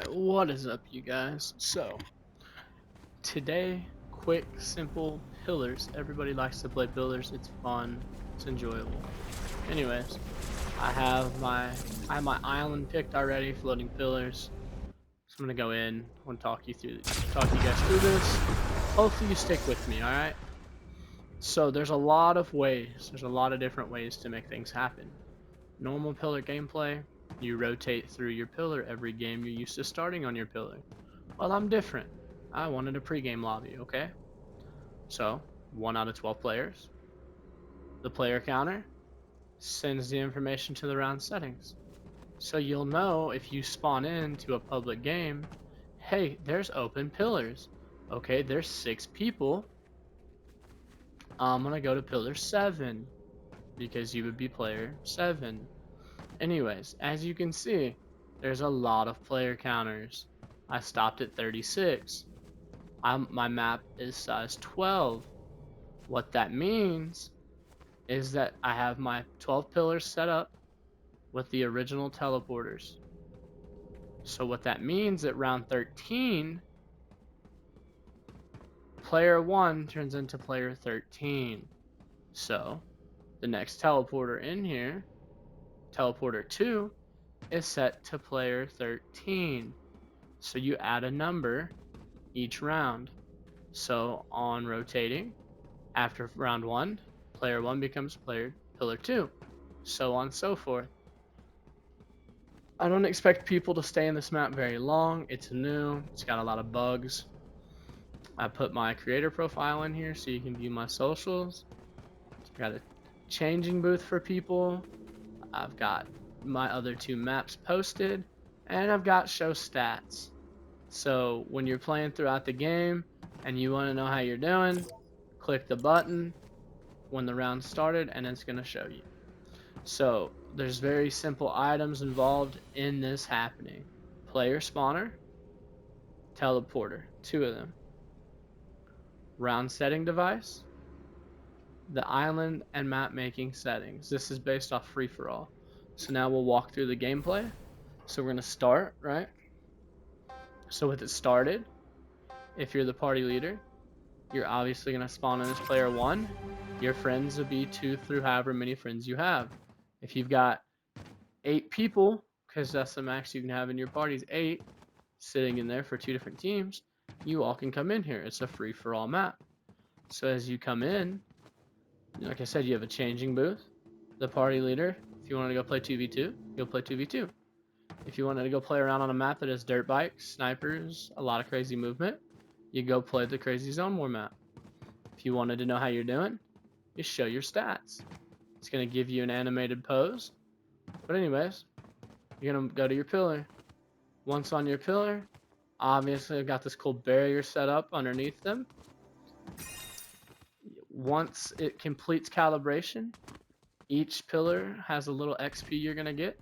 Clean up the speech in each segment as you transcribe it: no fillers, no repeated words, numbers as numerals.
What is up, you guys? So, today, quick, simple pillars. Everybody likes to play pillars. It's fun. It's enjoyable. Anyways, I have my island picked already, floating pillars. So I'm gonna go in. I want to talk you guys through this. Hopefully, you stick with me. All right. So there's a lot of ways. There's a lot of different ways to make things happen. Normal pillar gameplay. You rotate through your pillar every game you're used to starting on your pillar. Well, I'm different. I wanted a pregame lobby, okay? So, 1 out of 12 players. The player counter sends the information to the round settings. So you'll know if you spawn into a public game, hey, there's open pillars. Okay, there's 6 people. I'm gonna go to pillar 7 because you would be player 7. Anyways, as you can see, there's a lot of player counters. I stopped at 36. My map is size 12. What that means is that I have my 12 pillars set up with the original teleporters. So what that means at round 13, player 1 turns into player 13. So the next teleporter in here, teleporter 2, is set to player 13. So you add a number each round. So on rotating, after round 1, player 1 becomes pillar 2, so on and so forth. I don't expect people to stay in this map very long. It's new. It's got a lot of bugs. I put my creator profile in here so you can view my socials. Got a changing booth for people. I've got my other 2 maps posted, and I've got show stats. So when you're playing throughout the game and you want to know how you're doing, click the button when the round started and it's going to show you. So there's very simple items involved in this happening. Player spawner, teleporter, 2 of them. Round setting device, the island and map making settings. This is based off free for all. So now we'll walk through the gameplay. So we're going to start, right? So with it started, if you're the party leader, you're obviously going to spawn in as player 1. Your friends will be 2 through however many friends you have. If you've got 8 people, because that's the max you can have in your parties, 8 sitting in there for 2 different teams, you all can come in here. It's a free for all map. So as you come in, like I said, you have a changing booth. The party leader, if you want to go play 2v2, you'll play 2v2. If you wanted to go play around on a map that has dirt bikes, snipers, a lot of crazy movement, you go play the crazy zone war map. If you wanted to know how you're doing, you show your stats. It's going to give you an animated pose. But anyways, you're going to go to your pillar. Once on your pillar, obviously I've got this cool barrier set up underneath them. Once it completes calibration, each pillar has a little XP you're going to get.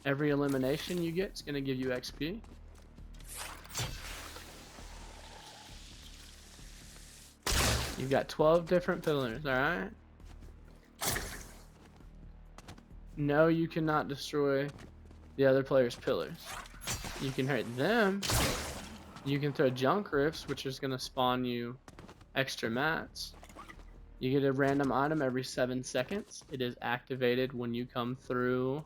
Every elimination you get is going to give you XP. You've got 12 different pillars, alright? No, you cannot destroy the other player's pillars. You can hurt them. You can throw junk rifts, which is going to spawn you extra mats. You get a random item every 7 seconds. It is activated when you come through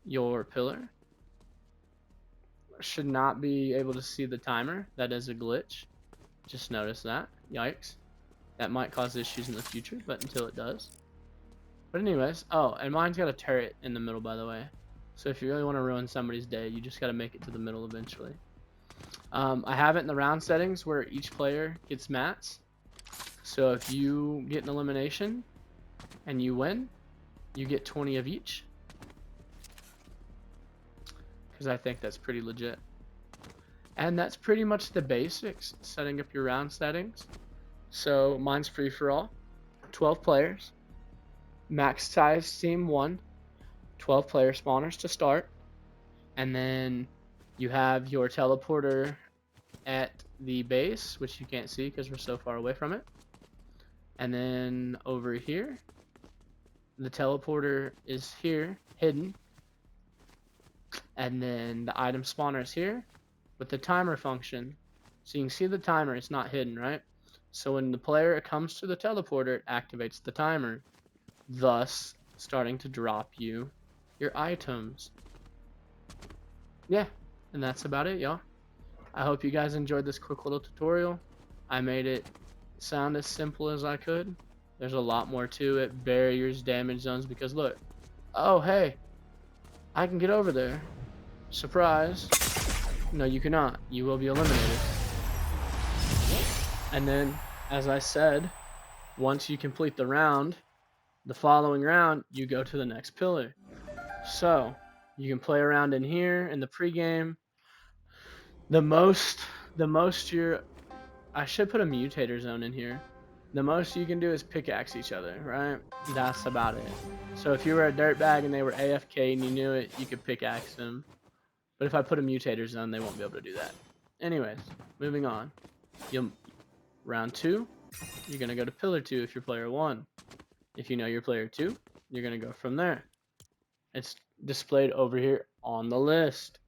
your pillar. Should not be able to see the timer. That is a glitch. Just notice that. Yikes. That might cause issues in the future, but until it does. But anyways, oh, and mine's got a turret in the middle, by the way. So if you really want to ruin somebody's day, you just got to make it to the middle eventually. I have it in the round settings where each player gets mats. So if you get an elimination and you win, you get 20 of each. Because I think that's pretty legit. And that's pretty much the basics, setting up your round settings. So mine's free for all, 12 players, max size team 1, 12 player spawners to start, and then you have your teleporter at the base, which you can't see because we're so far away from it. And then over here, the teleporter is here, hidden. And then the item spawner is here. with the timer function. So you can see the timer, it's not hidden, right? So when the player comes to the teleporter, it activates the timer, thus starting to drop you your items. Yeah, and that's about it, y'all. I hope you guys enjoyed this quick little tutorial. I made it sound as simple as I could. There's a lot more to it. Barriers, damage zones, because look. Oh, hey. I can get over there. Surprise. No, you cannot. You will be eliminated. And then, as I said, once you complete the round, the following round, you go to the next pillar. So, you can play around in here in the pregame. The most I should put a mutator zone in here. The most you can do is pickaxe each other, right? That's about it. So if you were a dirtbag and they were AFK and you knew it, you could pickaxe them. But if I put a mutator zone, they won't be able to do that. Anyways, moving on. Round 2, you're going to go to pillar 2 if you're player 1. If you know you're player 2, you're going to go from there. It's displayed over here on the list.